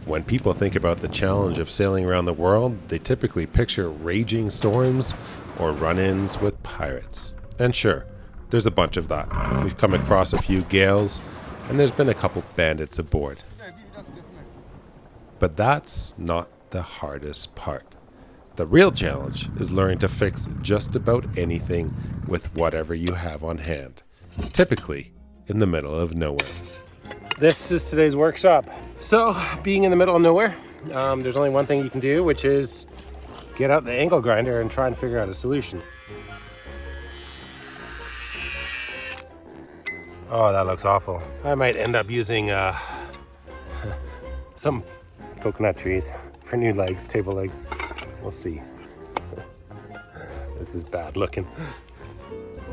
When people think about the challenge of sailing around the world, they typically picture raging storms or run-ins with pirates. And sure, there's a bunch of that. We've come across a few gales, and there's been a couple bandits aboard. But that's not the hardest part. The real challenge is learning to fix just about anything with whatever you have on hand, typically in the middle of nowhere. This is today's workshop. So, being in the middle of nowhere, there's only one thing you can do, which is get out the angle grinder and try and figure out a solution. Oh, that looks awful. I might end up using some coconut trees for new legs, table legs. We'll see. This is bad looking.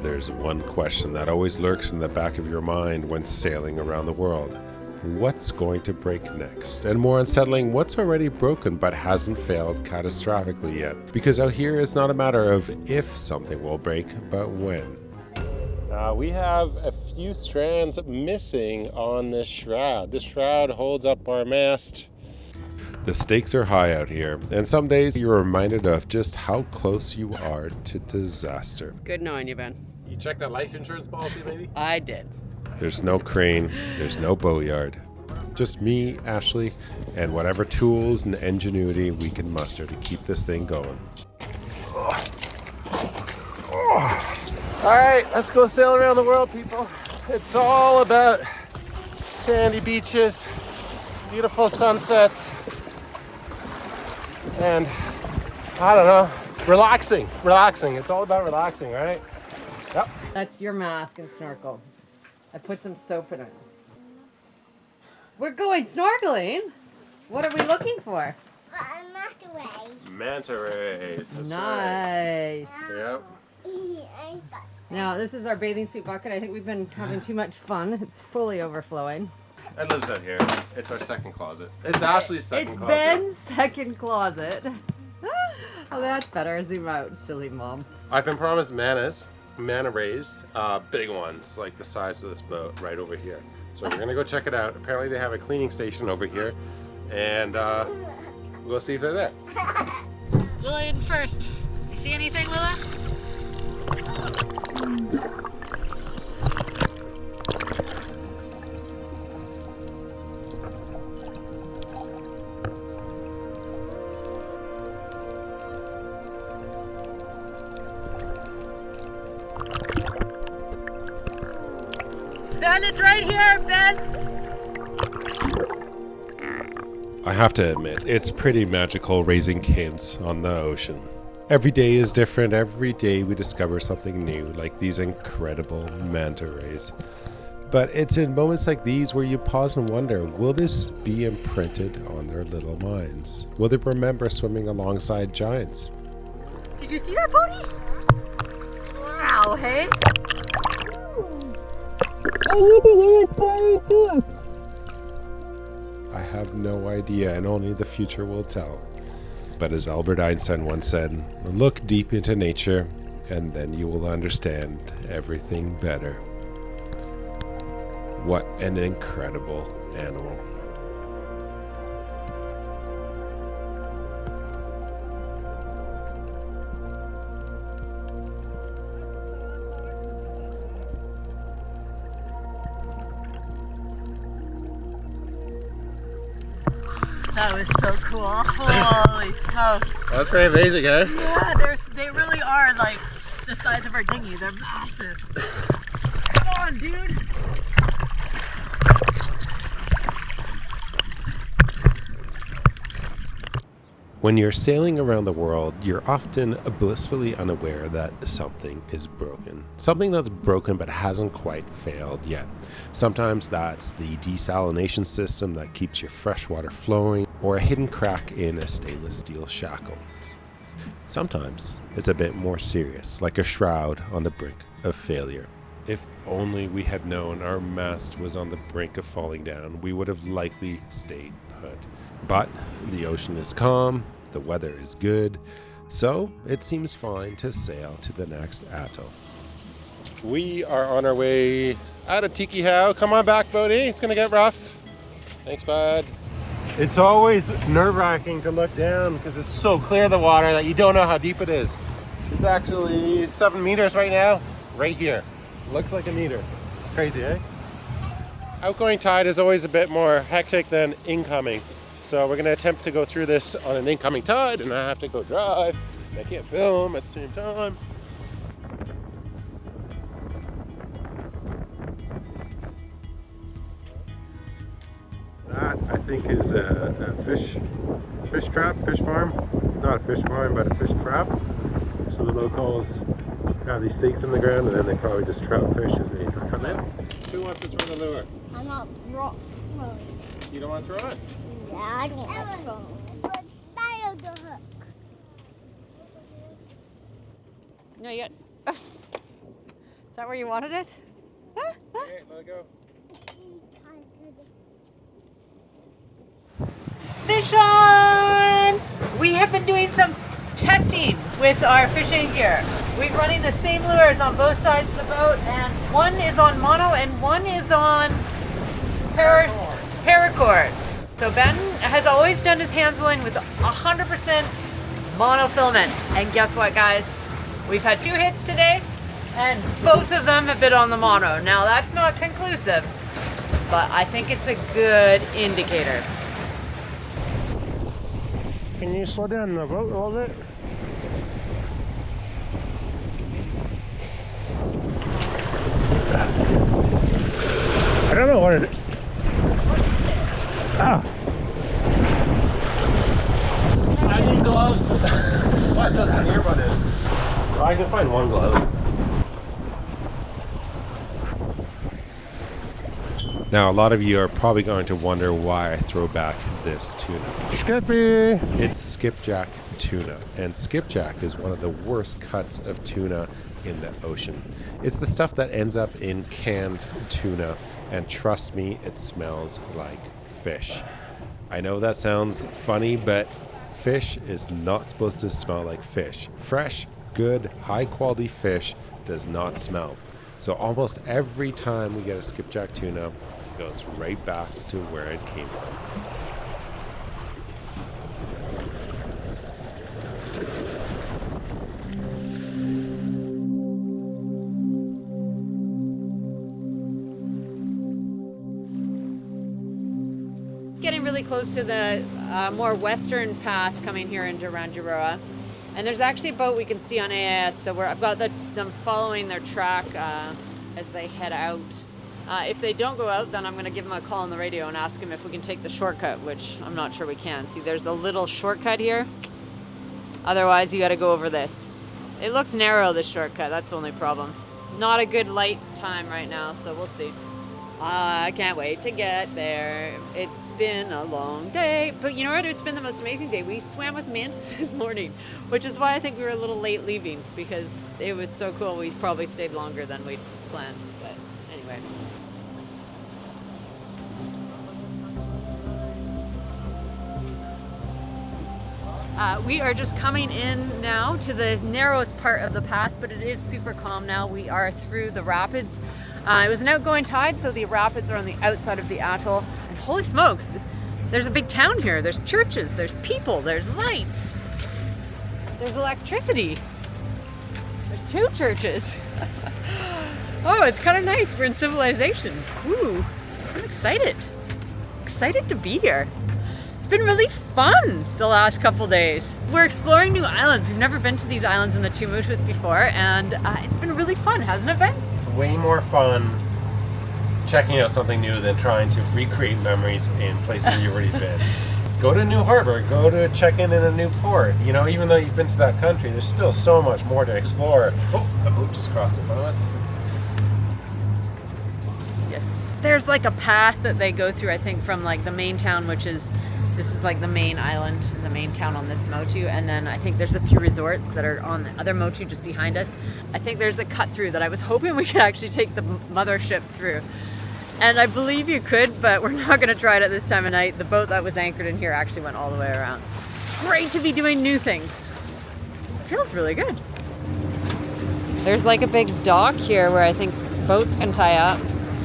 There's one question that always lurks in the back of your mind when sailing around the world. What's going to break next? And more unsettling, what's already broken but hasn't failed catastrophically yet? Because out here it's not a matter of if something will break, but when. We have a few strands missing on this shroud. This shroud holds up our mast. The stakes are high out here, and some days you're reminded of just how close you are to disaster. It's good knowing you, Ben. You checked that life insurance policy, lady? I did. There's no crane, there's no boatyard. Just me, Ashley, and whatever tools and ingenuity we can muster to keep this thing going. All right, let's go sail around the world, people. It's all about sandy beaches, beautiful sunsets, and I don't know, relaxing. It's all about relaxing, right? Yep. That's your mask and snorkel. I put some soap in it. We're going snorkeling. What are we looking for? Manta rays. That's nice. Right. Yep. Now, this is our bathing suit bucket. I think we've been having too much fun. It's fully overflowing. It lives out here. It's our second closet. It's Ashley's second closet. It's Ben's second closet. Oh, that's better. Zoom out, silly mom. I've been promised manta rays, big ones, like the size of this boat right over here. So we're gonna go check it out. Apparently they have a cleaning station over here, and we'll see if they're there. Willa in first. You see anything, Willa? Ben, it's right here, Ben! I have to admit, it's pretty magical raising kids on the ocean. Every day is different. Every day we discover something new, like these incredible manta rays. But it's in moments like these where you pause and wonder, will this be imprinted on their little minds? Will they remember swimming alongside giants? Did you see that, Bodhi? Wow, hey? I have no idea, and only the future will tell. But as Albert Einstein once said, look deep into nature, and then you will understand everything better. What an incredible animal. That was so cool. Holy smokes. That's pretty amazing, eh? Yeah, they really are like the size of our dinghy. They're massive. Come on, dude. When you're sailing around the world, you're often blissfully unaware that something is broken. Something that's broken but hasn't quite failed yet. Sometimes that's the desalination system that keeps your fresh water flowing, or a hidden crack in a stainless steel shackle. Sometimes it's a bit more serious, like a shroud on the brink of failure. If only we had known our mast was on the brink of falling down, we would have likely stayed put. But the ocean is calm, the weather is good, so it seems fine to sail to the next atoll. We are on our way out of Tiki How. Come on back, Bodhi. It's gonna get rough. Thanks, bud. It's always nerve-wracking to look down because it's so clear the water that you don't know how deep it is. It's actually 7 meters right now, right here. Looks like a meter. Crazy, eh? Outgoing tide is always a bit more hectic than incoming. So we're gonna attempt to go through this on an incoming tide, and I have to go drive. I can't film at the same time. That, I think, is a fish trap, fish farm. Not a fish farm, but a fish trap. So the locals have these stakes in the ground, and then they probably just trap fish as they come in. Who wants to throw the lure? I'm not throwing. You don't want to throw it? Yeah, I don't want to throw. But I of the hook. No, you got. Is that where you wanted it? Okay, let it go. Fish on! We have been doing some testing with our fishing gear. We're running the same lures on both sides of the boat, and one is on mono and one is on paracord. So Ben has always done his handling with 100% monofilament. And guess what, guys? We've had 2 hits today, and both of them have been on the mono. Now that's not conclusive, but I think it's a good indicator. Can you slow down the boat a little bit? I don't know what it is. Ah! I need gloves. Oh, I still have an earbud in. Oh, I can find one glove. Now, a lot of you are probably going to wonder why I throw back this tuna. Skippy! It's skipjack tuna, and skipjack is one of the worst cuts of tuna in the ocean. It's the stuff that ends up in canned tuna, and trust me, it smells like fish. I know that sounds funny, but fish is not supposed to smell like fish. Fresh, good, high-quality fish does not smell. So almost every time we get a skipjack tuna, it goes right back to where it came from. Getting really close to the more western pass coming here into Rangiroa, and there's actually a boat we can see on AIS, so I've got them following their track as they head out. If they don't go out, then I'm going to give them a call on the radio and ask them if we can take the shortcut, which I'm not sure we can. See, there's a little shortcut here. Otherwise, you got to go over this. It looks narrow, this shortcut. That's the only problem. Not a good light time right now, so we'll see. I can't wait to get there. It's been a long day, but you know what? It's been the most amazing day. We swam with mantis this morning, which is why I think we were a little late leaving, because it was so cool. We probably stayed longer than we planned, but anyway. We are just coming in now to the narrowest part of the pass, but it is super calm now. We are through the rapids. It was an outgoing tide, so the rapids are on the outside of the atoll. And holy smokes, there's a big town here. There's churches, there's people, there's lights, there's electricity. There's 2 churches. Oh, it's kind of nice. We're in civilization. Ooh, I'm excited. Excited to be here. It's been really fun the last couple days. We're exploring new islands. We've never been to these islands in the Tuamotus before, and it's been really fun, hasn't it, Ben? It's way more fun checking out something new than trying to recreate memories in places you've already been. Go to New Harbor, go to check in a new port. You know, even though you've been to that country, there's still so much more to explore. Oh, a boat just crossed in front of us. Yes. There's like a path that they go through, I think, from like the main town, which is, this is like the main island, the main town on this motu, and then I think there's a few resorts that are on the other motu just behind us. I think there's a cut through that I was hoping we could actually take the mothership through. And I believe you could, but we're not going to try it at this time of night. The boat that was anchored in here actually went all the way around. Great to be doing new things. It feels really good. There's like a big dock here where I think boats can tie up.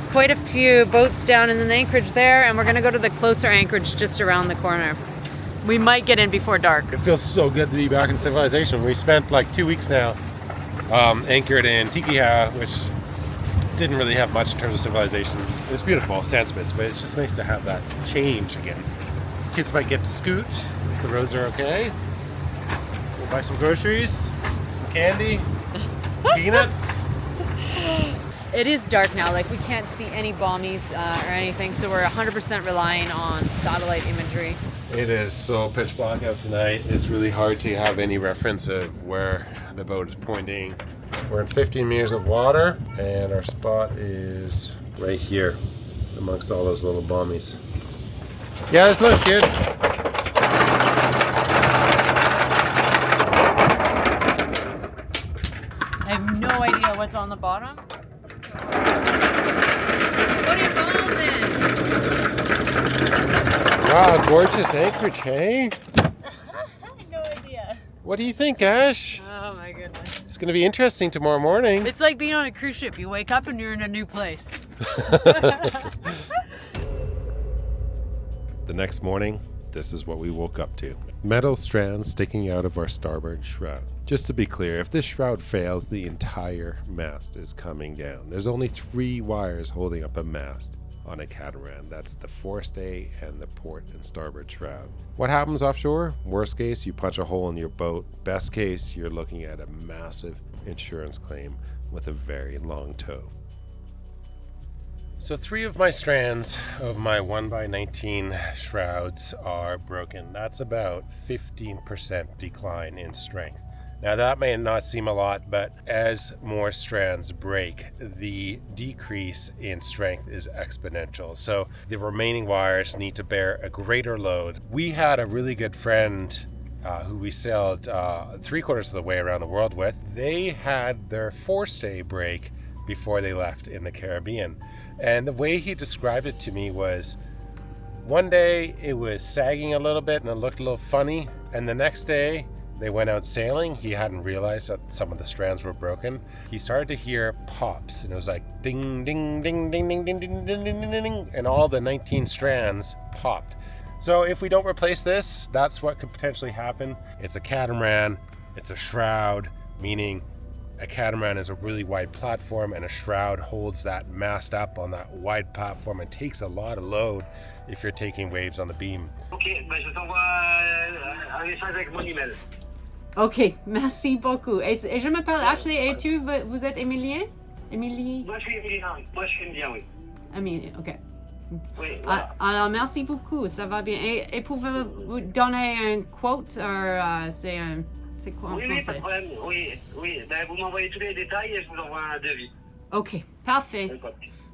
quite a few boats down in the anchorage there, and we're gonna go to the closer anchorage just around the corner. We might get in before dark. It feels so good to be back in civilization. We spent like 2 weeks now anchored in Tikiha, which didn't really have much in terms of civilization. It was beautiful, sand spits, but it's just nice to have that change again. Kids might get to scoot if the roads are okay. We'll buy some groceries, some candy, peanuts. It is dark now, like we can't see any bommies or anything, so we're 100% relying on satellite imagery. It is so pitch black out tonight. It's really hard to have any reference of where the boat is pointing. We're in 15 meters of water, and our spot is right here amongst all those little bommies. Yeah, this looks good. I have no idea what's on the bottom. Put your balls in! Wow, gorgeous anchorage, hey? I have no idea. What do you think, Ash? Oh my goodness. It's going to be interesting tomorrow morning. It's like being on a cruise ship. You wake up and you're in a new place. The next morning, this is what we woke up to. Metal strands sticking out of our starboard shroud. Just to be clear, if this shroud fails, the entire mast is coming down. There's only 3 wires holding up a mast on a catamaran. That's the forestay and the port and starboard shroud. What happens offshore? Worst case, you punch a hole in your boat. Best case, you're looking at a massive insurance claim with a very long tow. So 3 of my strands of my 1x19 shrouds are broken. That's about 15% decline in strength. Now that may not seem a lot, but as more strands break, the decrease in strength is exponential. So the remaining wires need to bear a greater load. We had a really good friend who we sailed 3/4 of the way around the world with. They had their forestay break before they left in the Caribbean. And the way he described it to me was, one day it was sagging a little bit and it looked a little funny, and the next day they went out sailing. He hadn't realized that some of the strands were broken. He started to hear pops, and it was like ding, ding, ding, ding, ding, ding, ding, ding, ding, ding, ding, and all the 19 strands popped. So if we don't replace this, that's what could potentially happen. It's a catamaran, it's a shroud, meaning a catamaran is a really wide platform, and a shroud holds that mast up on that wide platform and takes a lot of load if you're taking waves on the beam. Ok, ben je t'envoie un message avec mon email. Ok, merci beaucoup. Et je m'appelle Ashley, et vous êtes Emilien? Émilie? Moi je suis Emilien, oui. Amélie, ok. Oui, voilà. Alors, merci beaucoup, ça va bien. Et pouvez-vous donner un quote, c'est quoi en Oui, français? pas de problème, oui. Ben, vous m'envoyez tous les détails et je vous envoie un devis. Ok, parfait.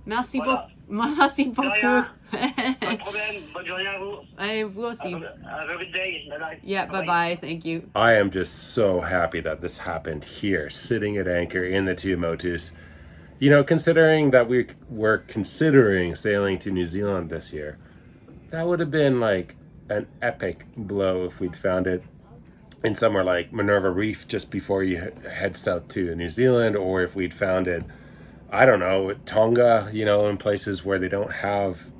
Merci Voilà. Merci beaucoup. rien. Pas de problème, bonne journée à vous. Et vous aussi. Have a good day. Bye-bye. Yeah, bye-bye. Thank you. I am just so happy that this happened here, sitting at anchor in the Tuamotus. You know, considering that we were considering sailing to New Zealand this year, that would have been like an epic blow if we'd found it in somewhere like Minerva Reef just before you head south to New Zealand, or if we'd found it, I don't know, Tonga, you know, in places where they don't have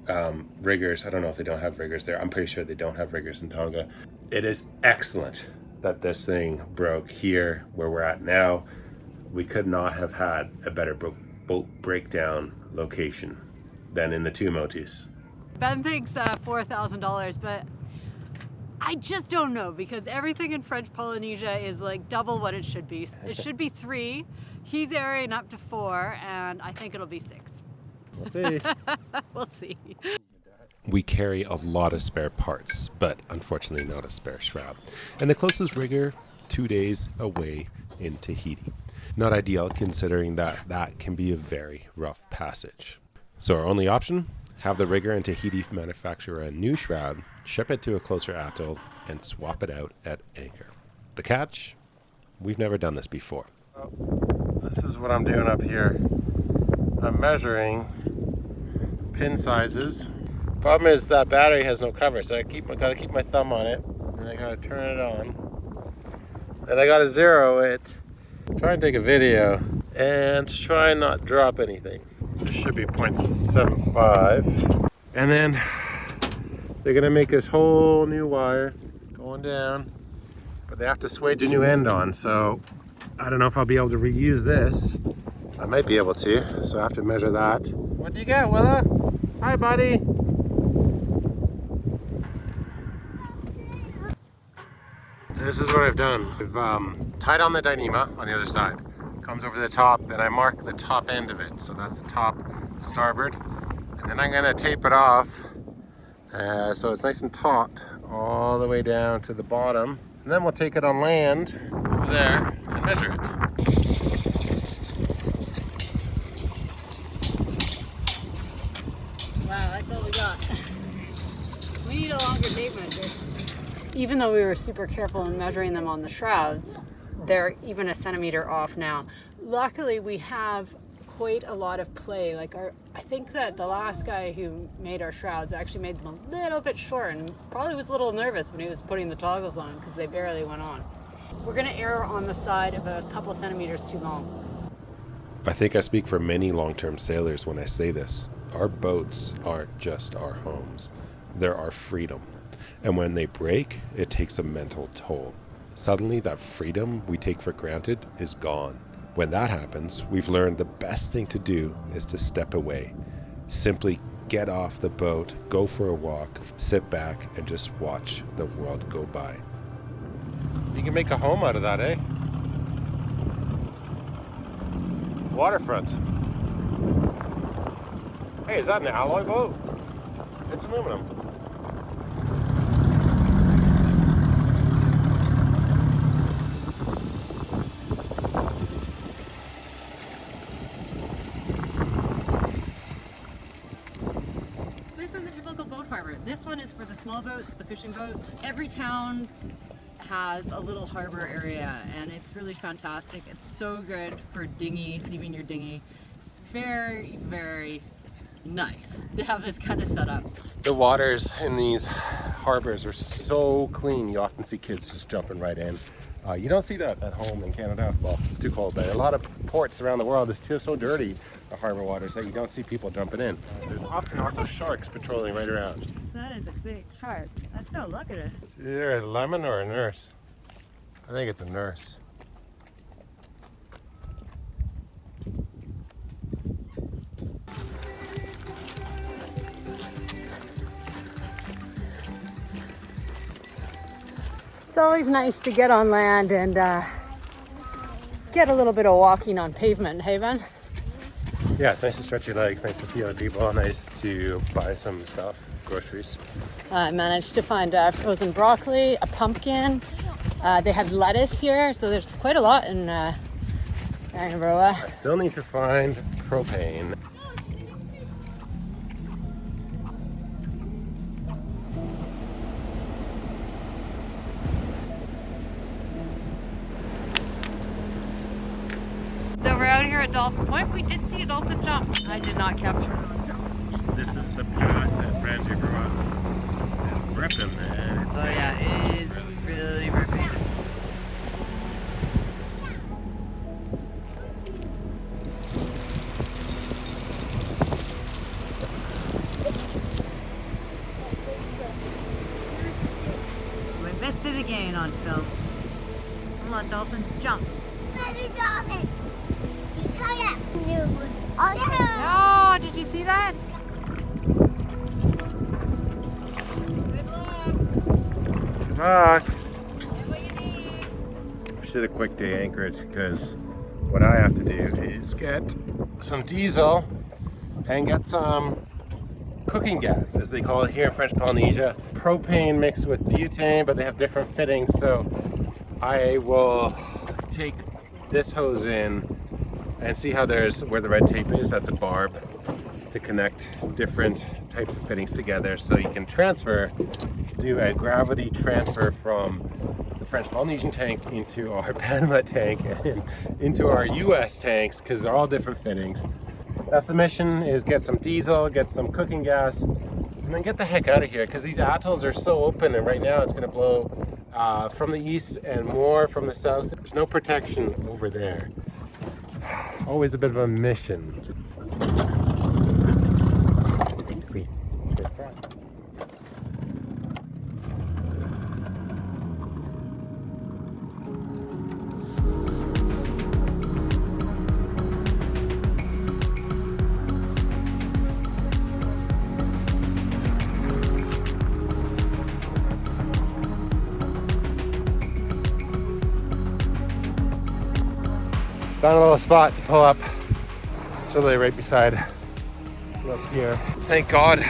riggers. I don't know if they don't have riggers there. I'm pretty sure they don't have riggers in Tonga. It is excellent that this thing broke here where we're at now. We could not have had a better boat breakdown location than in the Tuamotus. Ben thinks $4,000, but I just don't know, because everything in French Polynesia is like double what it should be. It should be 3. He's airing up to 4, and I think it'll be 6. We'll see. We'll see. We carry a lot of spare parts, but unfortunately not a spare shroud. And the closest rigger, 2 days away in Tahiti. Not ideal, considering that can be a very rough passage. So our only option? Have the rigger in Tahiti manufacture a new shroud, ship it to a closer atoll, and swap it out at anchor. The catch? We've never done this before. This is what I'm doing up here. I'm measuring pin sizes. Problem is that battery has no cover, so I gotta keep my thumb on it, and I gotta turn it on. And I gotta zero it, try and take a video, and try and not drop anything. This should be 0.75. And then they're gonna make this whole new wire going down, but they have to swage a new end on, so I don't know if I'll be able to reuse this. I might be able to, so I have to measure that. What do you got, Willa? Hi, buddy. This is what I've done. I've tied on the Dyneema on the other side. Comes over the top, then I mark the top end of it. So that's the top starboard. And then I'm gonna tape it off so it's nice and taut all the way down to the bottom. And then we'll take it on land over there and measure it. Wow, that's all we got. We need a longer tape measure. Even though we were super careful in measuring them on the shrouds, they're even a centimeter off now. Luckily, we have quite a lot of play. I think that the last guy who made our shrouds actually made them a little bit short and probably was a little nervous when he was putting the toggles on because they barely went on. We're gonna err on the side of a couple centimeters too long. I think I speak for many long-term sailors when I say this. Our boats aren't just our homes. They're our freedom. And when they break, it takes a mental toll. Suddenly, that freedom we take for granted is gone. When that happens, we've learned the best thing to do is to step away. Simply get off the boat, go for a walk, sit back, and just watch the world go by. You can make a home out of that, eh? Waterfront. Hey, is that an alloy boat? It's aluminum. This one is for the small boats, the fishing boats. Every town has a little harbor area and it's really fantastic. It's so good for dinghy, leaving your dinghy. Very, very nice to have this kind of setup. The waters in these harbors are so clean, you often see kids just jumping right in. You don't see that at home in Canada. Well, it's too cold, but a lot of ports around the world, it's still so dirty, the harbor waters, that you don't see people jumping in. There's often also sharks patrolling right around. That is a big shark. Let's go look at it. Is it either a lemon or a nurse? I think it's a nurse. It's always nice to get on land and get a little bit of walking on pavement, hey Ben? Yeah, it's nice to stretch your legs, nice to see other people, nice to buy some stuff, groceries. I managed to find frozen broccoli, a pumpkin. They had lettuce here, so there's quite a lot in Nahoa. I still need to find propane. So we're out here at Dolphin Point. We did see a dolphin jump. I did not capture it on film. This is the pass at Rangiroa. Ripping, man. Oh yeah, it is really ripping. We missed it again on film. Come on, dolphins, jump. Better dolphin. You try it. Oh, did you see that? Good luck. Good luck. Get what you need. We just did a quick day anchorage because what I have to do is get some diesel and get some cooking gas, as they call it here in French Polynesia. Propane mixed with butane, but they have different fittings. So I will take this hose in and see how where the red tape is. That's a barb to connect different types of fittings together, so you can do a gravity transfer from the French Polynesian tank into our Panama tank and into our US tanks, because they're all different fittings. That's the mission, is get some diesel, get some cooking gas, and then get the heck out of here, because these atolls are so open, and right now it's going to blow from the east and more from the south. There's no protection over there. Always a bit of a mission. Found a little spot to pull up. It's literally right beside up here. Thank God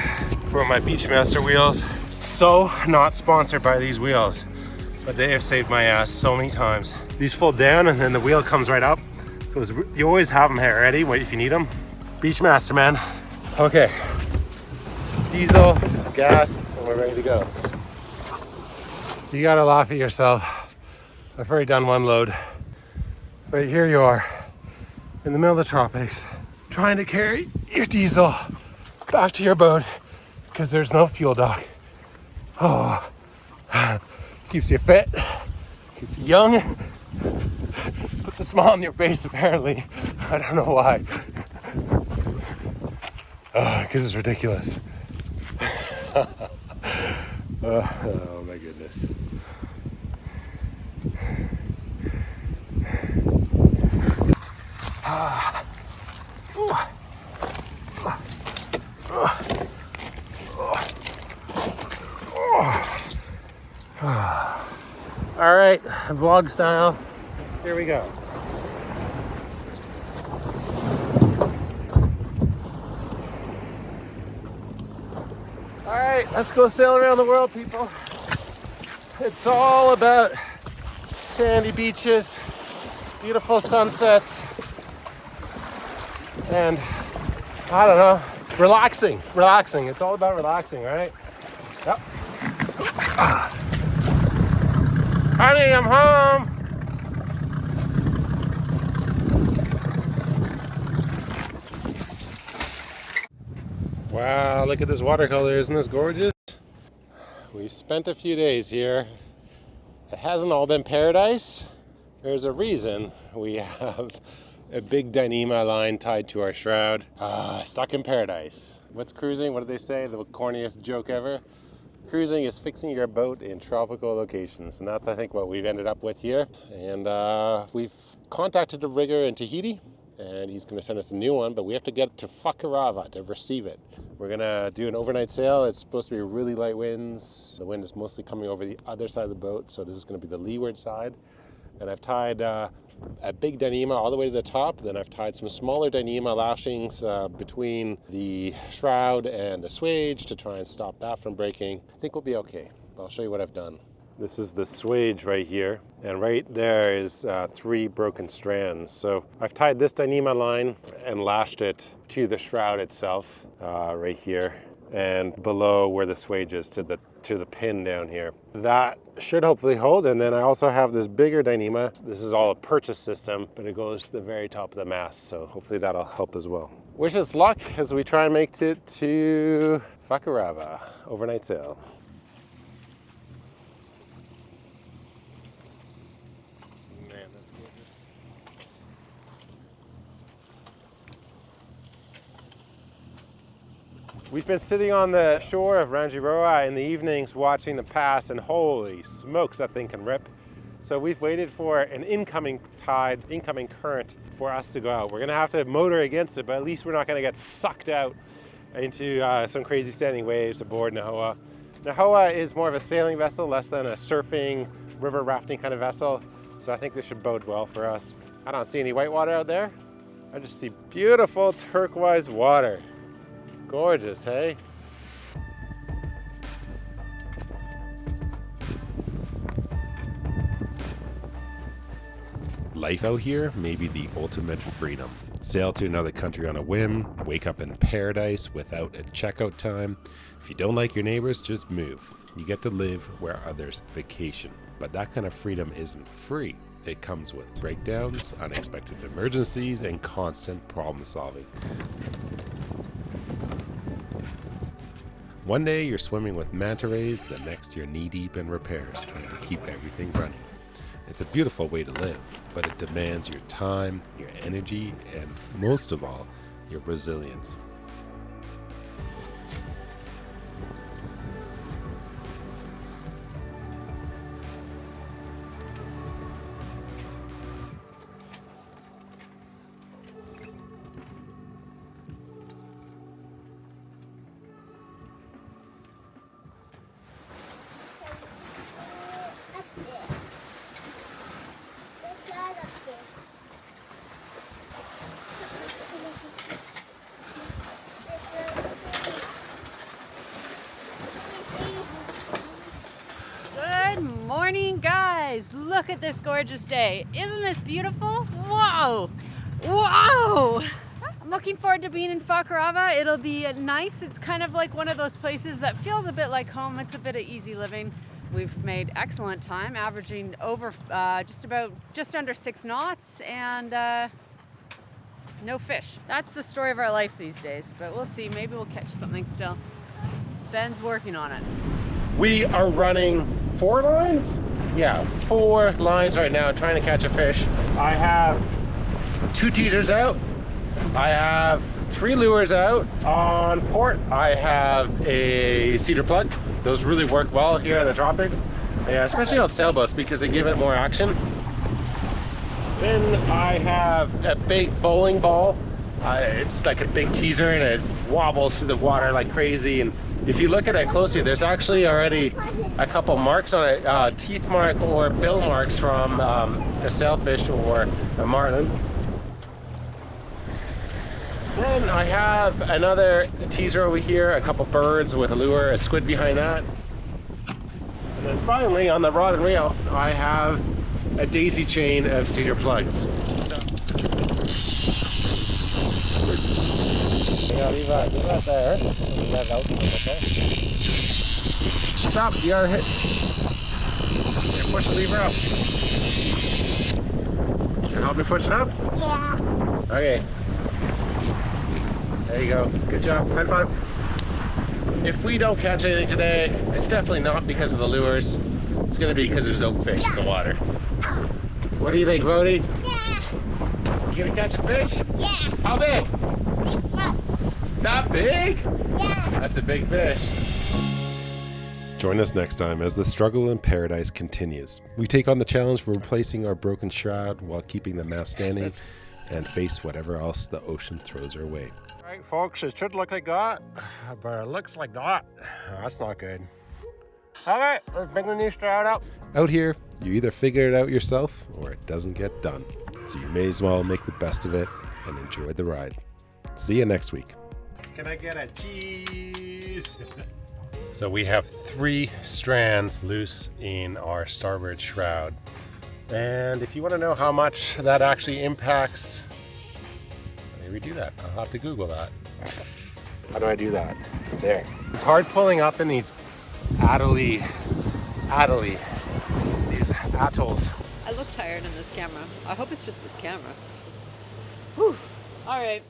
for my Beachmaster wheels. So not sponsored by these wheels, but they have saved my ass so many times. These fold down and then the wheel comes right up. So you always have them here ready if you need them. Beachmaster, man. Okay, diesel, gas, and we're ready to go. You gotta laugh at yourself. I've already done one load, but here you are in the middle of the tropics, trying to carry your diesel back to your boat because there's no fuel dock. Oh, keeps you fit, keeps you young, puts a smile on your face apparently. I don't know why. Because it's ridiculous. Oh my goodness. All right, vlog style. Here we go. All right, let's go sail around the world, people. It's all about sandy beaches, beautiful sunsets, and I don't know, relaxing. It's all about relaxing, right? Yep. Honey, I'm home. Wow, look at this watercolor. Isn't this gorgeous? We've spent a few days here. It hasn't all been paradise. There's a reason we have a big Dyneema line tied to our shroud. Stuck in paradise. What's cruising? What do they say? The corniest joke ever. Cruising is fixing your boat in tropical locations, and that's, I think, what we've ended up with here. And we've contacted a rigger in Tahiti, and he's going to send us a new one, but we have to get to Whakarava to receive it. We're going to do an overnight sail. It's supposed to be really light winds. The wind is mostly coming over the other side of the boat, so this is going to be the leeward side. And I've tied a big Dyneema all the way to the top. Then I've tied some smaller Dyneema lashings between the shroud and the swage to try and stop that from breaking. I think we'll be okay. I'll show you what I've done. This is the swage right here, and right there is 3 broken strands. So I've tied this Dyneema line and lashed it to the shroud itself right here, and below where the swage is to the pin down here. That should hopefully hold. And then I also have this bigger Dyneema. This is all a purchase system, but it goes to the very top of the mast, so hopefully that'll help as well. Wish us luck as we try and make it to Whakarava overnight sail. Man, that's gorgeous. We've been sitting on the shore of Rangiroa in the evenings watching the pass, and holy smokes, that thing can rip. So we've waited for an incoming tide, incoming current for us to go out. We're gonna have to motor against it, but at least we're not gonna get sucked out into some crazy standing waves aboard Nahoa. Nahoa is more of a sailing vessel, less than a surfing, river rafting kind of vessel. So I think this should bode well for us. I don't see any whitewater out there. I just see beautiful turquoise water. Gorgeous, hey? Life out here may be the ultimate freedom. Sail to another country on a whim, wake up in paradise without a checkout time. If you don't like your neighbors, just move. You get to live where others vacation. But that kind of freedom isn't free. It comes with breakdowns, unexpected emergencies, and constant problem solving. One day you're swimming with manta rays, the next you're knee-deep in repairs, trying to keep everything running. It's a beautiful way to live, but it demands your time, your energy, and most of all, your resilience. morning, guys. Look at this gorgeous day. Isn't this beautiful? Whoa! Whoa! I'm looking forward to being in Fakarava. It'll be nice. It's kind of like one of those places that feels a bit like home. It's a bit of easy living. We've made excellent time, averaging over just under 6 knots, and no fish. That's the story of our life these days, but we'll see. Maybe we'll catch something still. Ben's working on it. We are running 4 lines? Yeah, 4 lines right now trying to catch a fish. I have 2 teasers out. I have 3 lures out. On port, I have a cedar plug. Those really work well here in the tropics. Yeah, especially on sailboats because they give it more action. Then I have a big bowling ball. It's like a big teaser and it wobbles through the water like crazy. And if you look at it closely, there's actually already a couple marks on it, teeth mark or bill marks from a sailfish or a marlin. Then I have another teaser over here, a couple birds with a lure, a squid behind that. And then finally on the rod and reel, I have a daisy chain of cedar plugs. So, leave that there. Leave that out, okay? Stop, you gotta hit. Here, push the lever up. Can you help me push it up? Yeah. Okay. There you go. Good job. High five. If we don't catch anything today, it's definitely not because of the lures. It's gonna be because there's no fish in the water. What do you think, Bodhi? Yeah. You gonna catch a fish? Yeah. How big? Big one. That big? Yeah. That's a big fish. Join us next time as the struggle in paradise continues. We take on the challenge of replacing our broken shroud while keeping the mast standing and face whatever else the ocean throws our way. All right, folks, it should look like that, but it looks like not. That's not good. All right, let's bring the new shroud up. Out here, you either figure it out yourself or it doesn't get done. So you may as well make the best of it and enjoy the ride. See you next week. Can I get a cheese? So we have 3 strands loose in our starboard shroud. And if you want to know how much that actually impacts, let me redo that. I'll have to Google that. How do I do that? There. It's hard pulling up in these these atolls. I look tired in this camera. I hope it's just this camera. Whew. All right.